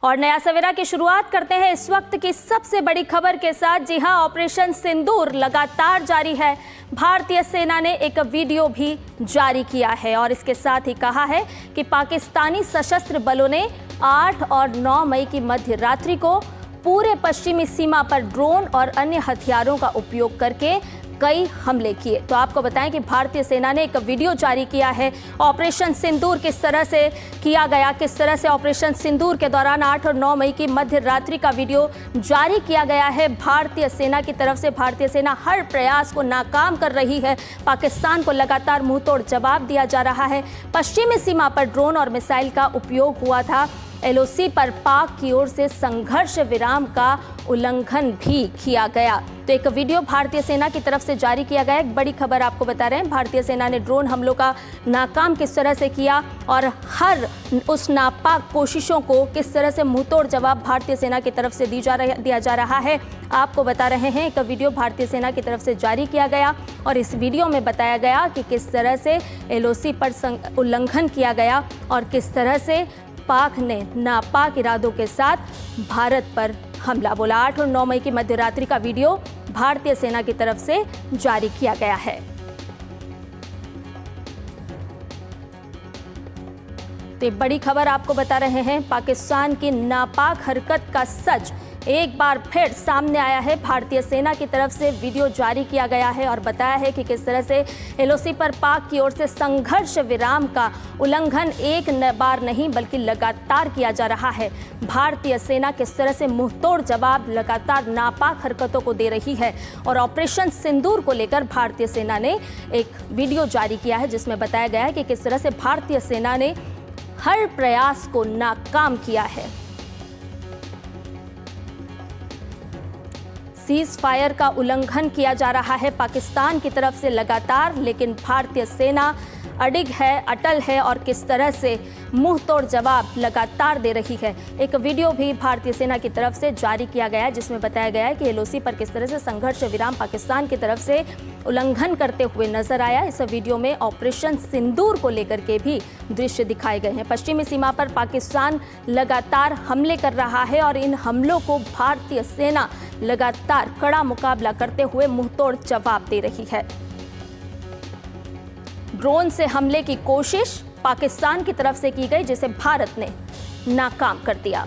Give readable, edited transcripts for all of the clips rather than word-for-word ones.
और नया सवेरा की शुरुआत करते हैं इस वक्त की सबसे बड़ी खबर के साथ। जी हां, ऑपरेशन सिंदूर लगातार जारी है। भारतीय सेना ने एक वीडियो भी जारी किया है और इसके साथ ही कहा है कि पाकिस्तानी सशस्त्र बलों ने 8 और 9 मई की मध्य रात्रि को पूरे पश्चिमी सीमा पर ड्रोन और अन्य हथियारों का उपयोग करके कई हमले किए। तो आपको बताएं कि भारतीय सेना ने एक वीडियो जारी किया है। ऑपरेशन सिंदूर किस तरह से किया गया, किस तरह से ऑपरेशन सिंदूर के दौरान 8 और 9 मई की मध्य रात्रि का वीडियो जारी किया गया है। भारतीय सेना की तरफ से भारतीय सेना हर प्रयास को नाकाम कर रही है। पाकिस्तान को लगातार मुंहतोड़ जवाब दिया जा रहा है। पश्चिमी सीमा पर ड्रोन और मिसाइल का उपयोग हुआ था। LOC पर पाक की ओर से संघर्ष विराम का उल्लंघन भी किया गया। तो एक वीडियो भारतीय सेना की तरफ से जारी किया गया। एक बड़ी खबर आपको बता रहे हैं, भारतीय सेना ने ड्रोन हमलों का नाकाम किस तरह से किया और हर उस नापाक कोशिशों को किस तरह से मुंहतोड़ जवाब भारतीय सेना की तरफ से दिया जा रहा है, आपको बता रहे हैं। एक वीडियो भारतीय सेना की तरफ से जारी किया गया और इस वीडियो में बताया गया कि किस तरह से LOC पर उल्लंघन किया गया और किस तरह से पाक ने नापाक इरादों के साथ भारत पर हमला बोला। 8 और 9 मई की मध्य रात्रि का वीडियो भारतीय सेना की तरफ से जारी किया गया है। तो बड़ी खबर आपको बता रहे हैं, पाकिस्तान की नापाक हरकत का सच एक बार फिर सामने आया है। भारतीय सेना की तरफ से वीडियो जारी किया गया है और बताया है कि किस तरह से LOC पर पाक की ओर से संघर्ष विराम का उल्लंघन एक बार नहीं बल्कि लगातार किया जा रहा है। भारतीय सेना किस तरह से मुंहतोड़ जवाब लगातार नापाक हरकतों को दे रही है और ऑपरेशन सिंदूर को लेकर भारतीय सेना ने एक वीडियो जारी किया है जिसमें बताया गया है कि किस तरह से भारतीय सेना ने हर प्रयास को नाकाम किया है। सीज फायर का उल्लंघन किया जा रहा है पाकिस्तान की तरफ से लगातार, लेकिन भारतीय सेना अडिग है, अटल है और किस तरह से मुंहतोड़ जवाब लगातार दे रही है। एक वीडियो भी भारतीय सेना की तरफ से जारी किया गया है जिसमें बताया गया है कि LOC पर किस तरह से संघर्ष विराम पाकिस्तान की तरफ से उल्लंघन करते हुए नजर आया। इस वीडियो में ऑपरेशन सिंदूर को लेकर के भी दृश्य दिखाए गए हैं। पश्चिमी सीमा पर पाकिस्तान लगातार हमले कर रहा है और इन हमलों को भारतीय सेना लगातार कड़ा मुकाबला करते हुए मुंहतोड़ जवाब दे रही है। ड्रोन से हमले की कोशिश पाकिस्तान की तरफ से की गई जिसे भारत ने नाकाम कर दिया।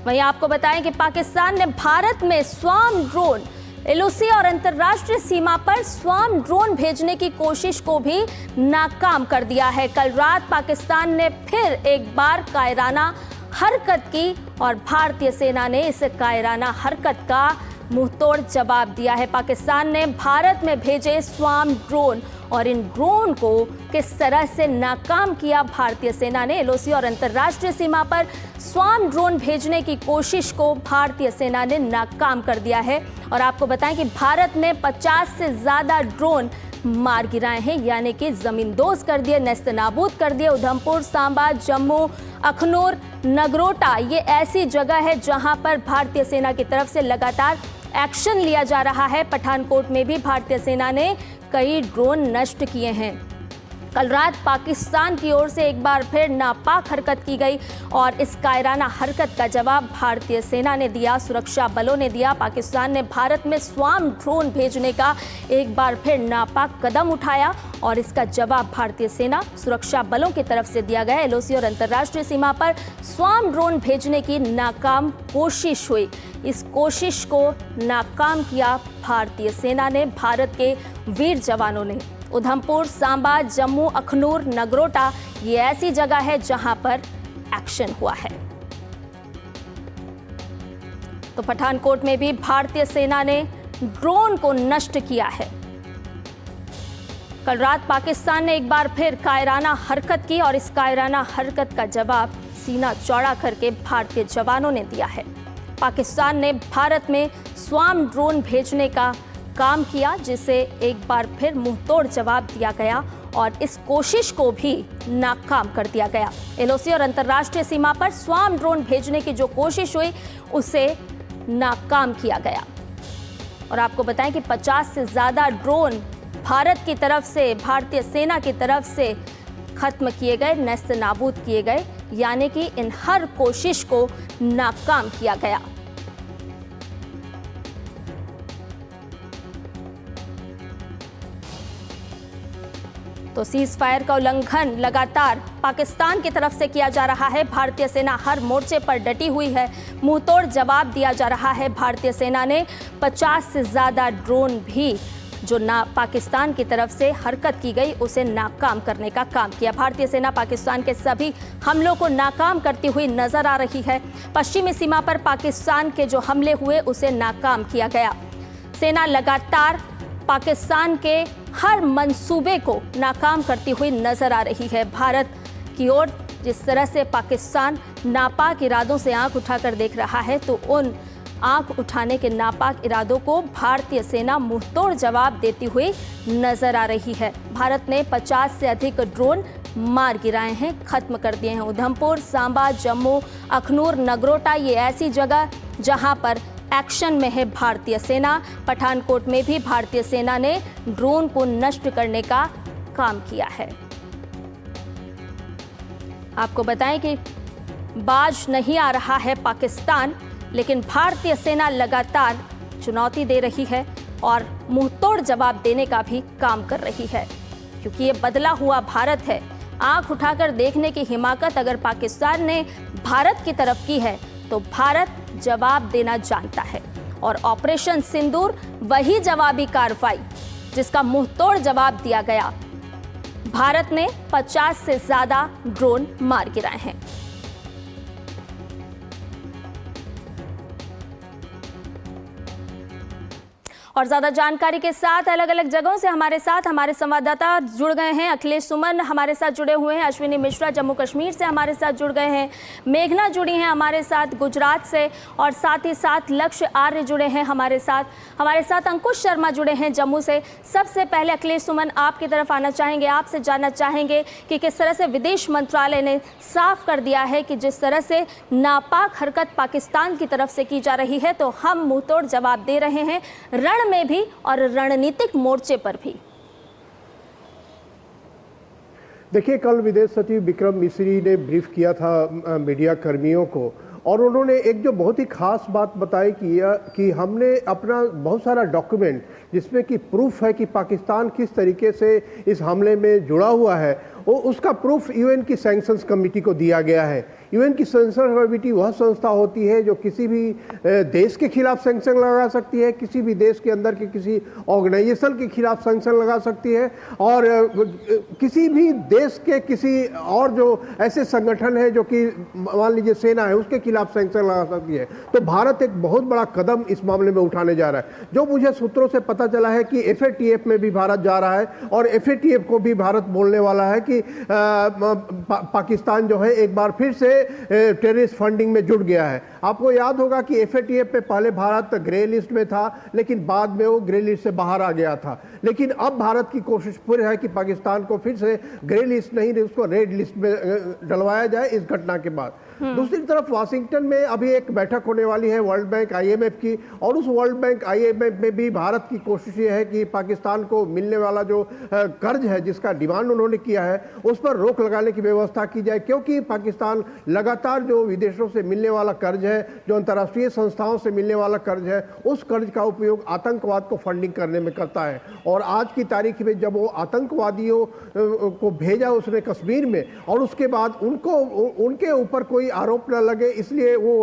वहीं आपको बताएं कि पाकिस्तान ने भारत में स्वार्म ड्रोन LOC और अंतर्राष्ट्रीय सीमा पर स्वार्म ड्रोन भेजने की कोशिश को भी नाकाम कर दिया है। कल रात पाकिस्तान ने फिर एक बार कायराना हरकत की और भारतीय सेना ने इस कायराना हरकत का मुंहतोड़ जवाब दिया है। पाकिस्तान ने भारत में भेजे स्वार्म ड्रोन और इन ड्रोन को किस तरह से नाकाम किया भारतीय सेना ने। LOC और अंतर्राष्ट्रीय सीमा पर स्वार्म ड्रोन भेजने की कोशिश को भारतीय सेना ने नाकाम कर दिया है और आपको बताएं कि भारत ने 50 से ज़्यादा ड्रोन मार गिराए हैं, यानी कि जमींदोज कर दिए, नेस्तनाबूद कर दिए। उधमपुर, सांबा, जम्मू, अखनूर, नगरोटा ये ऐसी जगह है जहां पर भारतीय सेना की तरफ से लगातार एक्शन लिया जा रहा है। पठानकोट में भी भारतीय सेना ने कई ड्रोन नष्ट किए हैं। कल रात पाकिस्तान की ओर से एक बार फिर नापाक हरकत की गई और इस कायराना हरकत का जवाब भारतीय सेना ने दिया, सुरक्षा बलों ने दिया। पाकिस्तान ने भारत में स्वार्म ड्रोन भेजने का एक बार फिर नापाक कदम उठाया और इसका जवाब भारतीय सेना सुरक्षा बलों की तरफ से दिया गया। LOC और अंतर्राष्ट्रीय सीमा पर स्वार्म ड्रोन भेजने की नाकाम कोशिश हुई। इस कोशिश को नाकाम किया भारतीय सेना ने, भारत के वीर जवानों ने। उधमपुर, सांबा, जम्मू, अखनूर, नगरोटा ये ऐसी जगह है जहां पर एक्शन हुआ है। तो पठानकोट में भी भारतीय सेना ने ड्रोन को नष्ट किया है। कल रात पाकिस्तान ने एक बार फिर कायराना हरकत की और इस कायराना हरकत का जवाब सीना चौड़ा करके भारतीय जवानों ने दिया है। पाकिस्तान ने भारत में स्वार्म ड्रोन भेजने का काम किया जिसे एक बार फिर मुंहतोड़ जवाब दिया गया और इस कोशिश को भी नाकाम कर दिया गया। LOC और अंतर्राष्ट्रीय सीमा पर स्वार्म ड्रोन भेजने की जो कोशिश हुई उसे नाकाम किया गया और आपको बताएं कि 50 से ज़्यादा ड्रोन भारत की तरफ से, भारतीय सेना की तरफ से खत्म किए गए, नेस्त नाबूद किए गए। यानी कि इन हर कोशिश को नाकाम किया गया। तो सीज फायर का उल्लंघन लगातार पाकिस्तान की तरफ से किया जा रहा है। भारतीय सेना हर मोर्चे पर डटी हुई है, मुंहतोड़ जवाब दिया जा रहा है। भारतीय सेना ने 50 से ज़्यादा ड्रोन भी जो पाकिस्तान की तरफ से हरकत की गई उसे नाकाम करने का काम किया। भारतीय सेना पाकिस्तान के सभी हमलों को नाकाम करती हुई नजर आ रही है। पश्चिमी सीमा पर पाकिस्तान के जो हमले हुए उसे नाकाम किया गया। सेना लगातार पाकिस्तान के हर मंसूबे को नाकाम करती हुई नजर आ रही है। भारत की ओर जिस तरह से पाकिस्तान नापाक इरादों से आंख उठाकर देख रहा है, तो उन आंख उठाने के नापाक इरादों को भारतीय सेना मुंहतोड़ जवाब देती हुई नजर आ रही है। भारत ने 50 से अधिक ड्रोन मार गिराए हैं, खत्म कर दिए हैं। उधमपुर, सांबा, जम्मू, अखनूर, नगरोटा ये ऐसी जगह जहां पर एक्शन में है भारतीय सेना। पठानकोट में भी भारतीय सेना ने ड्रोन को नष्ट करने का काम किया है। आपको बताएं कि बाज नहीं आ रहा है पाकिस्तान, लेकिन भारतीय सेना लगातार चुनौती दे रही है और मुंहतोड़ जवाब देने का भी काम कर रही है, क्योंकि ये बदला हुआ भारत है। आंख उठाकर देखने की हिमाकत अगर पाकिस्तान ने भारत की तरफ की है तो भारत जवाब देना जानता है। और ऑपरेशन सिंदूर वही जवाबी कार्रवाई जिसका मुंहतोड़ जवाब दिया गया। भारत ने 50 से ज्यादा ड्रोन मार गिराए हैं। और ज्यादा जानकारी के साथ अलग अलग जगहों से हमारे संवाददाता जुड़ गए हैं। अखिलेश सुमन हमारे साथ जुड़े हुए हैं, अश्विनी मिश्रा जम्मू कश्मीर से हमारे साथ जुड़ गए हैं, मेघना जुड़ी हैं हमारे साथ गुजरात से, और साथ ही साथ लक्ष्य आर्य जुड़े हैं हमारे साथ अंकुश शर्मा जुड़े हैं जम्मू से। सबसे पहले अखिलेश सुमन आपकी तरफ आना चाहेंगे, आपसे जानना चाहेंगे कि किस तरह से विदेश मंत्रालय ने साफ कर दिया है कि जिस तरह से नापाक हरकत पाकिस्तान की तरफ से की जा रही है तो हम मुंहतोड़ जवाब दे रहे हैं, रण में भी और रणनीतिक मोर्चे पर भी। देखिए, कल विदेश सचिव विक्रम मिस्री ने ब्रीफ किया था मीडिया कर्मियों को, और उन्होंने एक जो बहुत ही खास बात बताई कि हमने अपना बहुत सारा डॉक्यूमेंट जिसमें कि प्रूफ है कि पाकिस्तान किस तरीके से इस हमले में जुड़ा हुआ है, उसका प्रूफ यूएन की सैंक्शंस कमेटी को दिया गया है। यूएन की सैंक्शन कमेटी वह संस्था होती है जो किसी भी देश के खिलाफ सैंक्शन लगा सकती है, किसी भी देश के अंदर के किसी ऑर्गेनाइजेशन के खिलाफ सैंक्शन लगा सकती है, और किसी भी देश के किसी और जो ऐसे संगठन है जो कि मान लीजिए सेना है उसके खिलाफ सैंक्शन लगा सकती है। तो भारत एक बहुत बड़ा कदम इस मामले में उठाने जा रहा है। जो मुझे सूत्रों से पता चला है कि एफएटीएफ में भी भारत जा रहा है, और एफएटीएफ को भी भारत बोलने वाला है कि पाकिस्तान जो है एक बार फिर से टेररिस्ट फंडिंग में जुड़ गया है। आपको याद होगा कि एफएटीएफ पे पहले भारत ग्रे लिस्ट में था, लेकिन बाद में वो ग्रे लिस्ट से बाहर आ गया था। लेकिन अब भारत की कोशिश पूरी है कि पाकिस्तान को फिर से ग्रे लिस्ट नहीं, उसको रेड लिस्ट में डलवाया जाए इस घटना के बाद। दूसरी तरफ वाशिंगटन में अभी एक बैठक होने वाली है वर्ल्ड बैंक आईएमएफ की, और उस वर्ल्ड बैंक आईएमएफ में भी भारत की कोशिश ये है कि पाकिस्तान को मिलने वाला जो कर्ज है जिसका डिमांड उन्होंने किया है उस पर रोक लगाने की व्यवस्था की जाए, क्योंकि पाकिस्तान लगातार जो विदेशों से मिलने वाला कर्ज है, जो अंतर्राष्ट्रीय संस्थाओं से मिलने वाला कर्ज है, उस कर्ज का उपयोग आतंकवाद को फंडिंग करने में करता है। और आज की तारीख में जब वो आतंकवादियों को भेजा उसने कश्मीर में, और उसके बाद उनके ऊपर कोई आरोप न लगे, इसलिए वो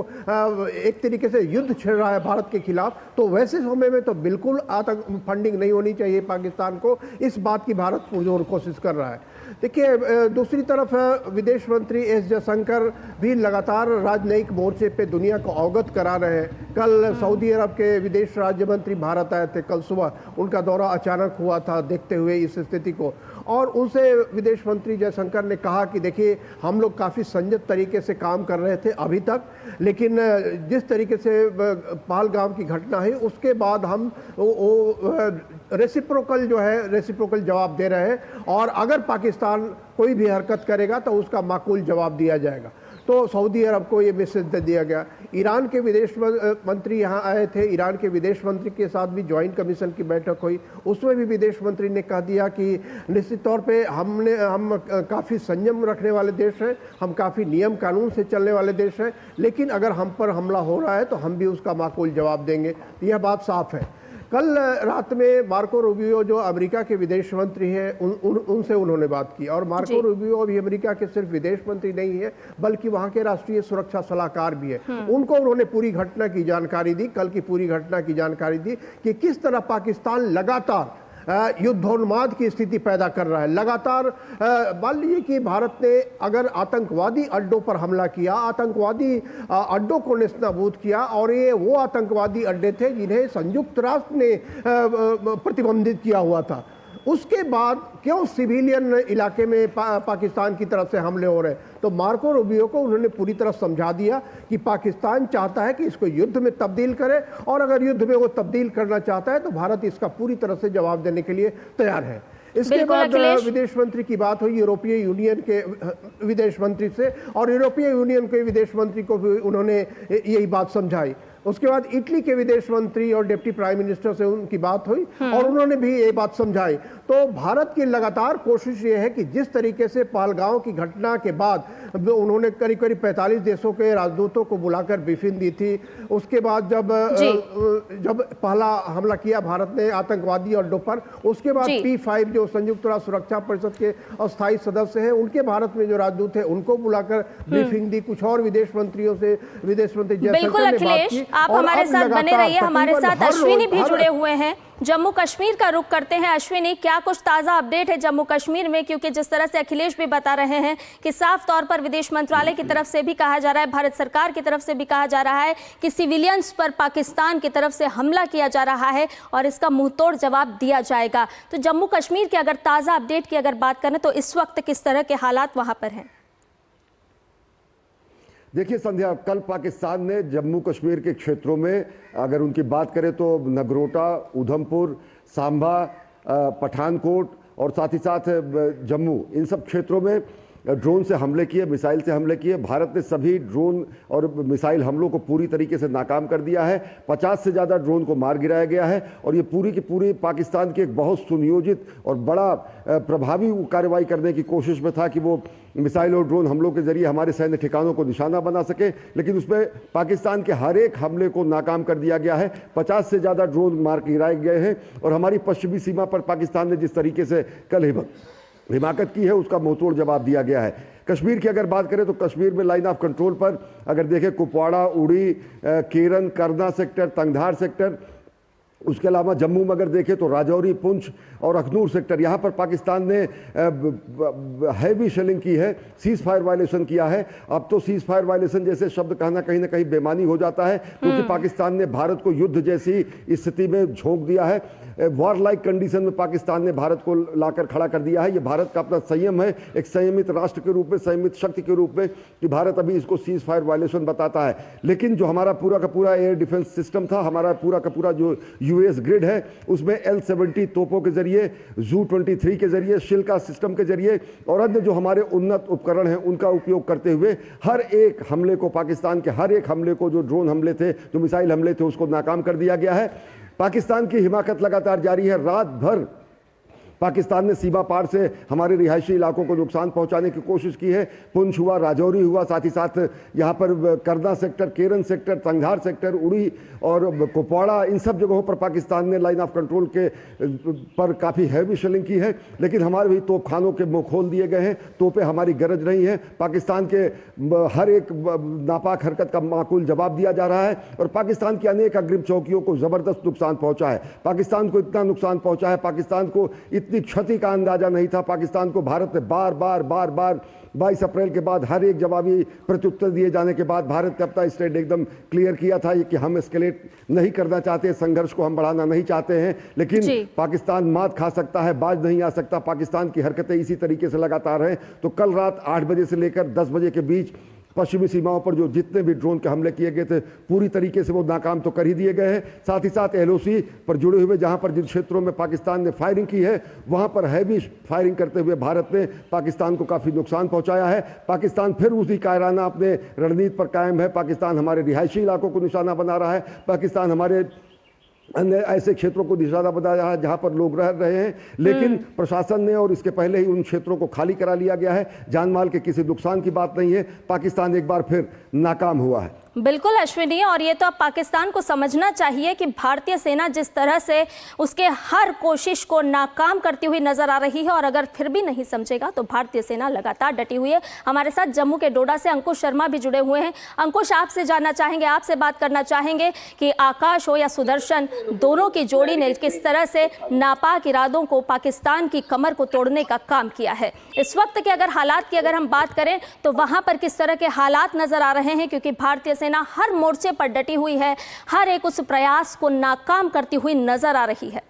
एक तरीके से युद्ध छेड़ रहा है भारत के खिलाफ, तो वैसे समय में तो बिल्कुल आतंक फंडिंग नहीं होनी चाहिए पाकिस्तान को। इस बात की भारत पुरजोर कोशिश कर रहा है। देखिए, दूसरी तरफ विदेश मंत्री एस जयशंकर भी लगातार राजनयिक मोर्चे पे दुनिया को अवगत करा रहे हैं। कल सऊदी अरब के विदेश राज्य मंत्री भारत आए थे, कल सुबह उनका दौरा अचानक हुआ था देखते हुए इस स्थिति को, और उनसे विदेश मंत्री जयशंकर ने कहा कि देखिए, हम लोग काफ़ी संयत तरीके से काम कर रहे थे अभी तक, लेकिन जिस तरीके से पहलगाम की घटना है उसके बाद हम रेसिप्रोकल जवाब दे रहे हैं, और अगर पाकिस्तान कोई भी हरकत करेगा तो उसका माकूल जवाब दिया जाएगा। तो सऊदी अरब को ये मैसेज दे दिया गया। ईरान के विदेश मंत्री यहाँ आए थे, ईरान के विदेश मंत्री के साथ भी ज्वाइंट कमीशन की बैठक हुई, उसमें भी विदेश मंत्री ने कह दिया कि निश्चित तौर पे हम काफ़ी संयम रखने वाले देश हैं, हम काफ़ी नियम कानून से चलने वाले देश हैं, लेकिन अगर हम पर हमला हो रहा है तो हम भी उसका माकूल जवाब देंगे। तो यह बात साफ है। कल रात में मार्को रूबियो जो अमेरिका के विदेश मंत्री हैं उनसे उन्होंने बात की, और मार्को रूबियो अभी अमेरिका के सिर्फ विदेश मंत्री नहीं है बल्कि वहां के राष्ट्रीय सुरक्षा सलाहकार भी है। उनको उन्होंने पूरी घटना की जानकारी दी, कल की पूरी घटना की जानकारी दी कि किस तरह पाकिस्तान लगातार युद्धोन्माद की स्थिति पैदा कर रहा है। लगातार मान लीजिए कि भारत ने अगर आतंकवादी अड्डों पर हमला किया, आतंकवादी अड्डों को नेस्तनाबूद किया, और ये वो आतंकवादी अड्डे थे जिन्हें संयुक्त राष्ट्र ने प्रतिबंधित किया हुआ था, उसके बाद क्यों सिविलियन इलाके में पाकिस्तान की तरफ से हमले हो रहे? तो मार्को रूबियो को उन्होंने पूरी तरह समझा दिया कि पाकिस्तान चाहता है कि इसको युद्ध में तब्दील करे, और अगर युद्ध में वो तब्दील करना चाहता है तो भारत इसका पूरी तरह से जवाब देने के लिए तैयार है। इसके बाद विदेश मंत्री की बात हुई यूरोपीय यूनियन के विदेश मंत्री से, और यूरोपीय यूनियन के विदेश मंत्री को भी उन्होंने यही बात समझाई। उसके बाद इटली के विदेश मंत्री और डिप्टी प्राइम मिनिस्टर से उनकी बात हुई और उन्होंने भी ये बात समझाई। तो भारत की लगातार कोशिश ये है कि जिस तरीके से पहलगांव की घटना के बाद उन्होंने करीब करीब 45 देशों के राजदूतों को बुलाकर ब्रीफिंग दी थी, उसके बाद जब पहला हमला किया भारत ने आतंकवादी अड्डों पर, उसके बाद P5 जो संयुक्त राष्ट्र सुरक्षा परिषद के अस्थायी सदस्य हैं उनके भारत में जो राजदूत है उनको बुलाकर ब्रीफिंग दी। कुछ और विदेश मंत्रियों से विदेश मंत्री जयशंकर ने बात की। आप हमारे साथ बने रहिए, हमारे साथ अश्विनी भी जुड़े हुए हैं। जम्मू कश्मीर का रुख करते हैं। अश्विनी, क्या कुछ ताजा अपडेट है जम्मू कश्मीर में? क्योंकि जिस तरह से अखिलेश भी बता रहे हैं कि साफ तौर पर विदेश मंत्रालय की तरफ से भी कहा जा रहा है, भारत सरकार की तरफ से भी कहा जा रहा है कि सिविलियंस पर पाकिस्तान की तरफ से हमला किया जा रहा है और इसका मुंहतोड़ जवाब दिया जाएगा। तो जम्मू कश्मीर के अगर ताजा अपडेट की अगर बात करें तो इस वक्त किस तरह के हालात वहां पर हैं? देखिए संध्या, कल पाकिस्तान ने जम्मू कश्मीर के क्षेत्रों में अगर उनकी बात करें तो नगरोटा, उधमपुर, सांबा, पठानकोट और साथ ही साथ जम्मू, इन सब क्षेत्रों में ड्रोन से हमले किए, मिसाइल से हमले किए। भारत ने सभी ड्रोन और मिसाइल हमलों को पूरी तरीके से नाकाम कर दिया है। 50 से ज़्यादा ड्रोन को मार गिराया गया है और ये पूरी की पूरी पाकिस्तान की एक बहुत सुनियोजित और बड़ा प्रभावी कार्रवाई करने की कोशिश में था कि वो मिसाइल और ड्रोन हमलों के जरिए हमारे सैन्य ठिकानों को निशाना बना सके, लेकिन उसमें पाकिस्तान के हर एक हमले को नाकाम कर दिया गया है। 50 से ज़्यादा ड्रोन मार गिराए गए हैं और हमारी पश्चिमी सीमा पर पाकिस्तान ने जिस तरीके से कल हिमाकत की है उसका मुंहतोड़ जवाब दिया गया है। कश्मीर की अगर बात करें तो कश्मीर में लाइन ऑफ कंट्रोल पर अगर देखें कुपवाड़ा, उड़ी, केरन, करना सेक्टर, तंगधार सेक्टर, उसके अलावा जम्मू में अगर देखें तो राजौरी, पुंछ और अखनूर सेक्टर, यहाँ पर पाकिस्तान ने हैवी शेलिंग की है, सीज फायर वायलेशन किया है। अब तो सीज फायर वायलेशन जैसे शब्द कहना कहीं ना कहीं बेमानी हो जाता है, क्योंकि पाकिस्तान ने भारत को युद्ध जैसी स्थिति में झोंक दिया है। वॉर लाइक कंडीशन में पाकिस्तान ने भारत को लाकर खड़ा कर दिया है। ये भारत का अपना संयम है, एक संयमित राष्ट्र के रूप में, संयमित शक्ति के रूप में, कि भारत अभी इसको सीज फायर वायलेशन बताता है। लेकिन जो हमारा पूरा का पूरा एयर डिफेंस सिस्टम था, हमारा पूरा का पूरा जो यूएस ग्रिड है, उसमें L-70 तोपों के जरिए, Zu-23 के जरिए, शिल्का सिस्टम के जरिए और अन्य जो हमारे उन्नत उपकरण हैं उनका उपयोग करते हुए हर एक हमले को, पाकिस्तान के हर एक हमले को, जो ड्रोन हमले थे, जो मिसाइल हमले थे, उसको नाकाम कर दिया गया है। पाकिस्तान की हिमाकत लगातार जारी है। रात भर पाकिस्तान ने सीमा पार से हमारे रिहायशी इलाकों को नुकसान पहुंचाने की कोशिश की है। पुंछ हुआ, राजौरी हुआ, साथ ही साथ यहाँ पर करना सेक्टर, केरन सेक्टर, तंगधार सेक्टर, उड़ी और कुपवाड़ा, इन सब जगहों पर पाकिस्तान ने लाइन ऑफ कंट्रोल के पर काफ़ी हैवी शेलिंग की है। लेकिन हमारे भी तोपखानों के मुंह खोल दिए गए हैं, तोपें हमारी गरज रही हैं। पाकिस्तान के हर एक नापाक हरकत का माकूल जवाब दिया जा रहा है और पाकिस्तान की अनेक अग्रिम चौकियों को ज़बरदस्त नुकसान पहुँचा है। पाकिस्तान को इतना नुकसान पहुँचा है, पाकिस्तान को इतनी क्षति का अंदाजा नहीं था। पाकिस्तान को भारत ने बार बार 22 अप्रैल के बाद हर एक जवाबी प्रत्युत्तर दिए जाने के बाद भारत ने अपना स्टैंड एकदम क्लियर किया था कि हम एस्केलेट नहीं करना चाहते, संघर्ष को हम बढ़ाना नहीं चाहते हैं। लेकिन पाकिस्तान मात खा सकता है, बाज नहीं आ सकता। पाकिस्तान की हरकतें इसी तरीके से लगातार हैं। तो कल रात 8 बजे से लेकर 10 बजे के बीच पश्चिमी सीमाओं पर जो जितने भी ड्रोन के हमले किए गए थे पूरी तरीके से वो नाकाम तो कर ही दिए गए हैं। साथ ही साथ LOC पर जुड़े हुए जहां पर जिन क्षेत्रों में पाकिस्तान ने फायरिंग की है वहां पर हैवी फायरिंग करते हुए भारत ने पाकिस्तान को काफ़ी नुकसान पहुंचाया है। पाकिस्तान फिर उसी कायराना अपने रणनीति पर कायम है। पाकिस्तान हमारे रिहायशी इलाकों को निशाना बना रहा है। पाकिस्तान हमारे अन्य ऐसे क्षेत्रों को निशाना बनाया है जहां पर लोग रह रहे हैं, लेकिन प्रशासन ने और इसके पहले ही उन क्षेत्रों को खाली करा लिया गया है। जान माल के किसी नुकसान की बात नहीं है। पाकिस्तान एक बार फिर नाकाम हुआ है। बिल्कुल अश्विनी, और ये तो अब पाकिस्तान को समझना चाहिए कि भारतीय सेना जिस तरह से उसके हर कोशिश को नाकाम करती हुई नजर आ रही है, और अगर फिर भी नहीं समझेगा तो भारतीय सेना लगातार डटी हुई है। हमारे साथ जम्मू के डोडा से अंकुश शर्मा भी जुड़े हुए हैं। अंकुश, आपसे जानना चाहेंगे, आपसे बात करना चाहेंगे कि आकाश हो या सुदर्शन, दोनों की जोड़ी ने किस तरह से नापाक इरादों को, पाकिस्तान की कमर को तोड़ने का काम किया है। इस वक्त के अगर हालात की अगर हम बात करें तो वहां पर किस तरह के हालात नजर आ रहे हैं, क्योंकि भारतीय सेना हर मोर्चे पर डटी हुई है, हर एक उस प्रयास को नाकाम करती हुई नजर आ रही है।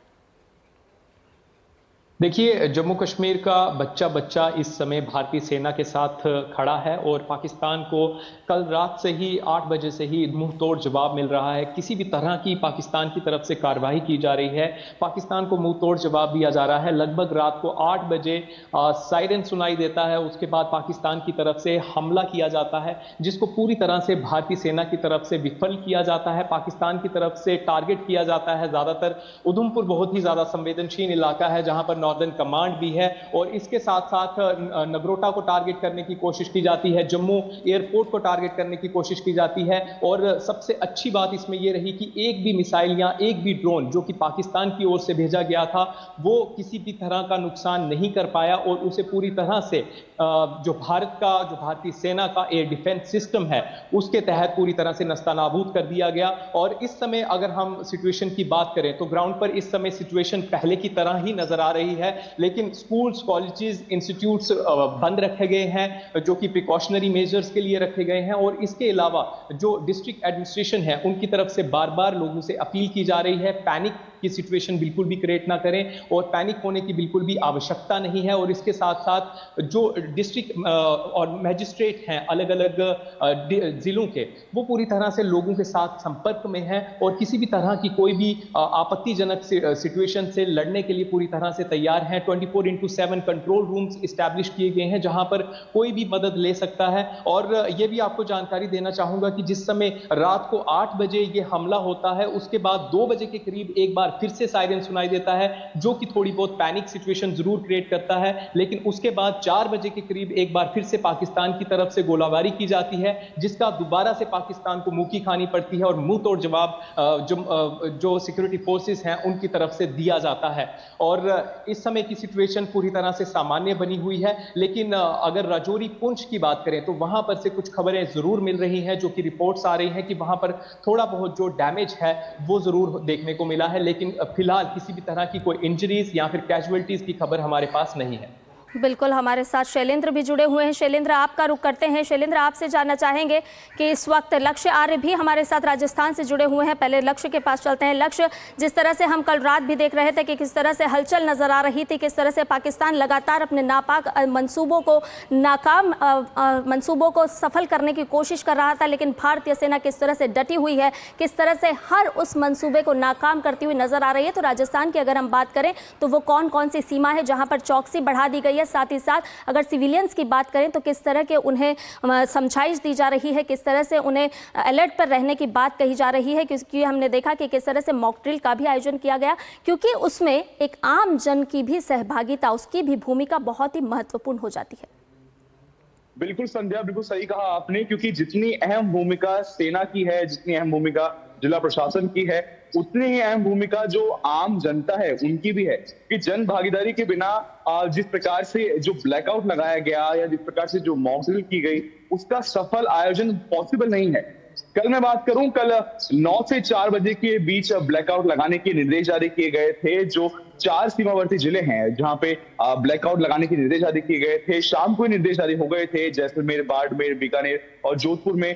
देखिए, जम्मू कश्मीर का बच्चा बच्चा इस समय भारतीय सेना के साथ खड़ा है और पाकिस्तान को कल रात से ही 8 बजे से ही मुंह तोड़ जवाब मिल रहा है। किसी भी तरह की पाकिस्तान की तरफ से कार्रवाई की जा रही है, पाकिस्तान को मुंह तोड़ जवाब दिया जा रहा है। लगभग रात को 8 बजे सायरन सुनाई देता है, उसके बाद पाकिस्तान की तरफ से हमला किया जाता है, जिसको पूरी तरह से भारतीय सेना की तरफ से विफल किया जाता है। पाकिस्तान की तरफ से टारगेट किया जाता है ज़्यादातर उधमपुर, बहुत ही ज़्यादा संवेदनशील इलाका है जहां पर नॉर्दर्न कमांड भी है, और इसके साथ साथ नगरोटा को टारगेट करने की कोशिश की जाती है, जम्मू एयरपोर्ट को टारगेट करने की कोशिश की जाती है। और सबसे अच्छी बात इसमें यह रही कि एक भी मिसाइल या एक भी ड्रोन जो कि पाकिस्तान की ओर से भेजा गया था वो किसी भी तरह का नुकसान नहीं कर पाया, और उसे पूरी तरह से जो भारतीय सेना का एयर डिफेंस सिस्टम है उसके तहत पूरी तरह से नस्तानाबूद कर दिया गया। और इस समय अगर हम सिचुएशन की बात करें तो ग्राउंड पर इस समय सिचुएशन पहले की तरह ही नजर आ रही है, लेकिन स्कूल्स, कॉलेजेस, इंस्टीट्यूट्स बंद रखे गए हैं जो कि प्रिकॉशनरी मेजर्स के लिए रखे गए हैं। और इसके अलावा जो डिस्ट्रिक्ट एडमिनिस्ट्रेशन है उनकी तरफ से बार बार लोगों से अपील की जा रही है, पैनिक की सिचुएशन बिल्कुल भी क्रिएट ना करें, और पैनिक होने की बिल्कुल भी आवश्यकता नहीं है। और इसके साथ साथ जो डिस्ट्रिक्ट और मैजिस्ट्रेट हैं अलग अलग जिलों के, वो पूरी तरह से लोगों के साथ संपर्क में हैं और किसी भी तरह की कोई भी आपत्तिजनक सिचुएशन से लड़ने के लिए पूरी तरह से तैयार हैं। 24/7 कंट्रोल रूम्स इस्टेब्लिश किए गए हैं जहां पर कोई भी मदद ले सकता है। और ये भी आपको जानकारी देना चाहूंगा कि जिस समय रात को 8 बजे ये हमला होता है, उसके बाद 2 बजे के करीब एक बार फिर से सायरन सुनाई देता है, जो कि थोड़ी बहुत पैनिक सिचुएशन जरूर क्रिएट करता है। लेकिन उसके बाद 4 बजे के करीब एक बार फिर से पाकिस्तान की तरफ से गोलाबारी की जाती है, जिसका दोबारा से पाकिस्तान को मुंह की खानी पड़ती है और मुंह तोड़ जवाब जो सिक्योरिटी फोर्सेस हैं उनकी तरफ से दिया जाता है। और इस समय की सिचुएशन पूरी तरह से सामान्य बनी हुई है। लेकिन अगर राजौरी पुंछ की बात करें तो वहां पर से कुछ खबरें जरूर मिल रही हैं, जो कि रिपोर्ट्स आ रही हैं कि वहां पर थोड़ा बहुत जो डैमेज है वो जरूर देखने को मिला है, लेकिन फिलहाल किसी भी तरह की कोई इंजरीज या फिर कैजुअलिटीज की खबर हमारे पास नहीं है। बिल्कुल, हमारे साथ शैलेंद्र भी जुड़े हुए हैं। शैलेंद्र, आपका रुख करते हैं। शैलेंद्र, आपसे जानना चाहेंगे कि इस वक्त लक्ष्य आर्य भी हमारे साथ राजस्थान से जुड़े हुए हैं। पहले लक्ष्य के पास चलते हैं। लक्ष्य, जिस तरह से हम कल रात भी देख रहे थे कि किस तरह से हलचल नजर आ रही थी, किस तरह से पाकिस्तान लगातार अपने नापाक मंसूबों को, नाकाम मंसूबों को सफल करने की कोशिश कर रहा था, लेकिन भारतीय सेना किस तरह से डटी हुई है, किस तरह से हर उस मंसूबे को नाकाम करती हुई नजर आ रही है। तो राजस्थान की अगर हम बात करें तो वो कौन कौन सी सीमा है जहां पर चौकसी बढ़ा दी गई है, साथ ही साथ अगर सिविलियंस की बात करें तो किस तरह के उन्हें समझाइश दी जा रही है, किस तरह से उन्हें अलर्ट पर रहने की बात कही जा रही है, क्योंकि हमने देखा कि किस तरह से मॉक ड्रिल का भी आयोजन किया गया, क्योंकि उसमें एक आम जन की भी सहभागिता, उसकी भी भूमिका बहुत ही महत्वपूर्ण हो जाती है। बिल्कुल संध्या, बिल्कुल सही कहा आपने, क्योंकि जितनी अहम भूमिका सेना की है, जितनी अहम भूमिका जिला प्रशासन की है, उतनी ही अहम भूमिका जो आम जनता है उनकी भी है। कि जन भागीदारी के बिना जिस प्रकार से जो ब्लैकआउट लगाया गया या जिस प्रकार से जो मॉक ड्रिल की गई, उसका सफल आयोजन पॉसिबल नहीं है। कल मैं बात करूं, कल 9 से 4 बजे के बीच ब्लैकआउट लगाने के निर्देश जारी किए गए थे। जो 4 सीमावर्ती जिले हैं जहां पे ब्लैकआउट लगाने के निर्देश जारी किए गए थे, शाम को निर्देश जारी हो गए थे। जैसलमेर, बाड़मेर, बीकानेर और जोधपुर में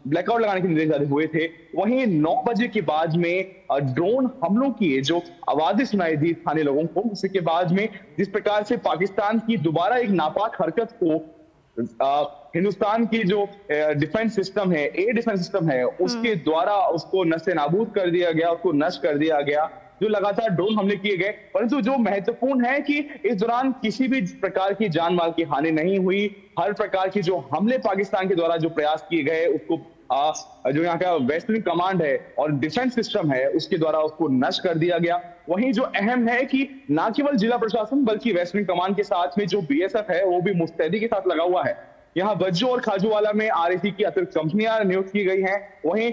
ब्लैकआउट लगाने के निर्देश जारी हुए थे। वहीं 9 बजे के बाद में ड्रोन हमलों की जो आवाजें सुनाई दी स्थानीय लोगों को, उसके बाद में जिस प्रकार से पाकिस्तान की दोबारा एक नापाक हरकत को हिंदुस्तान की जो डिफेंस सिस्टम है, एयर डिफेंस सिस्टम है, उसके द्वारा उसको नस्ते नाबूद कर दिया गया, उसको नष्ट कर दिया गया, जो लगातार ड्रोन हमले किए गए। परंतु जो महत्वपूर्ण है कि इस दौरान किसी भी प्रकार की जान माल की हानि नहीं हुई। हर प्रकार की जो हमले पाकिस्तान के द्वारा जो प्रयास किए गए, उसको जो यहाँ का वेस्टर्न कमांड है और डिफेंस सिस्टम है, उसके द्वारा उसको नष्ट कर दिया गया। वहीं जो अहम है कि न केवल जिला प्रशासन बल्कि वेस्टर्न कमांड के साथ में जो बीएसएफ है, वो भी मुस्तैदी के साथ लगा हुआ है। यहाँ बज्जो और खाजूवाला में आरएसी की अतिरिक्त कंपनियां नियुक्त की गई हैं। वहीं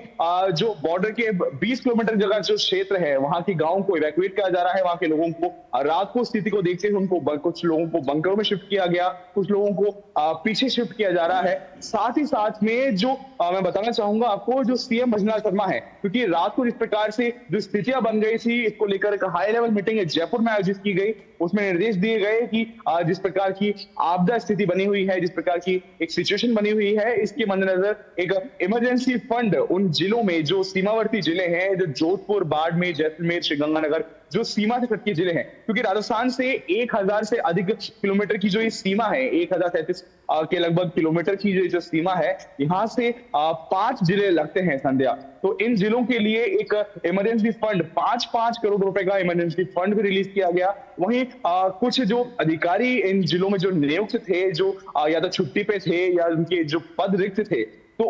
जो बॉर्डर के 20 किलोमीटर जगह जो क्षेत्र है, वहां के गांवों को इवैक्यूएट किया जा रहा है। वहां के लोगों को रात को स्थिति को देखते हुए उनको कुछ लोगों को बंकरों में शिफ्ट किया गया, कुछ लोगों को पीछे शिफ्ट किया जा रहा है। साथ ही साथ में जो मैं बताना चाहूंगा आपको, जो सीएम भजनलाल शर्मा है, क्योंकि रात को जिस प्रकार से जो स्थितियां बन गई थी, इसको लेकर एक हाई लेवल मीटिंग जयपुर में आयोजित की गई। उसमें निर्देश दिए गए कि जिस प्रकार की आपदा स्थिति बनी हुई है, जिस प्रकार की एक सिचुएशन बनी हुई है, इसके मद्देनजर एक इमरजेंसी फंड उन जिलों में जो सीमावर्ती जिले हैं, जो जोधपुर, बाड़मेर, जैसलमेर, श्रीगंगानगर, जो सीमा से सटके जिले हैं, क्योंकि राजस्थान से 1000 से अधिक किलोमीटर की जो ये सीमा है, 1037 के लगभग किलोमीटर की जो सीमा है, यहाँ से 5 जिले लगते हैं संध्या। तो इन जिलों के लिए एक इमरजेंसी फंड 5-5 करोड़ रुपए का इमरजेंसी फंड भी रिलीज किया गया। वहीं कुछ जो अधिकारी इन जिलों में जो नियुक्त थे, जो या तो छुट्टी पे थे या उनके जो पद रिक्त थे, तो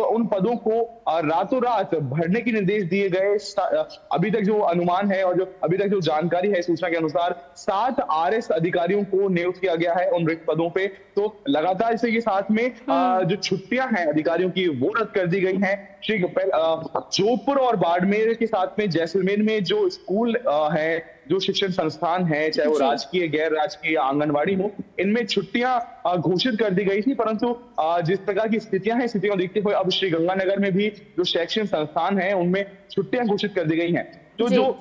उन पदों को रातों रात भरने के निर्देश दिए गए। अभी तक जो अनुमान है और जो अभी तक जो जानकारी है, सूचना के अनुसार 7 आरएस अधिकारियों को नियुक्त किया गया है उन रिक्त पदों पे। तो लगातार इसी के साथ में जो छुट्टियां हैं अधिकारियों की, वो रद्द कर दी गई हैं। जोधपुर और बाड़मेर के साथ में जैसलमेर में जो स्कूल है, जो शिक्षण संस्थान है, चाहे वो राजकीय, गैर राजकीय या आंगनबाड़ी हो, इनमें छुट्टियां घोषित कर दी गई थी। परंतु जिस प्रकार की स्थितियां हैं, स्थितियों को देखते हुए अब श्रीगंगानगर में भी जो शैक्षणिक संस्थान है, उनमें छुट्टियां घोषित कर दी गई हैं। तो जो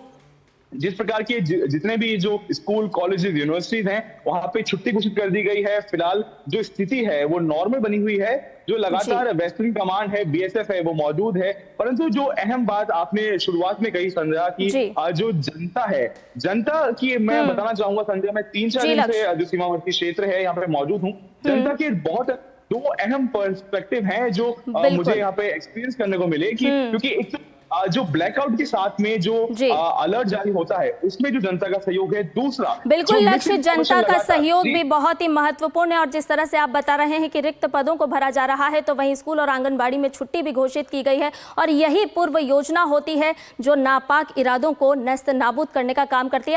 जिस प्रकार के जितने भी जो स्कूल, कॉलेजेस, यूनिवर्सिटीज हैं, वहां पे छुट्टी घोषित कर दी गई है। फिलहाल जो स्थिति है वो नॉर्मल बनी हुई है। जो लगातार वेस्टर्न कमांड है, बीएसएफ है, वो मौजूद है। परंतु जो अहम बात आपने शुरुआत में कही संध्या की, जो जनता है, जनता की मैं बताना चाहूंगा संध्या, मैं 3-4 दिन से जो सीमावर्ती क्षेत्र है यहाँ पे मौजूद हूँ। जनता के बहुत 2 अहम पर्सपेक्टिव हैं जो मुझे यहाँ पे एक्सपीरियंस करने को मिले कि क्योंकि एक जो ब्लैकआउट के साथ में जो अलर्ट जारी होता है, उसमें जो जनता का सहयोग है। दूसरा, बिल्कुल लक्ष्य, जनता का सहयोग भी बहुत ही महत्वपूर्ण है। और जिस तरह से आप बता रहे हैं कि रिक्त पदों को भरा जा रहा है, तो वहीं स्कूल और आंगनबाड़ी में छुट्टी भी घोषित की गई है। और यही पूर्व योजना होती है जो नापाक इरादों को नेस्त नाबूद करने का काम करती है।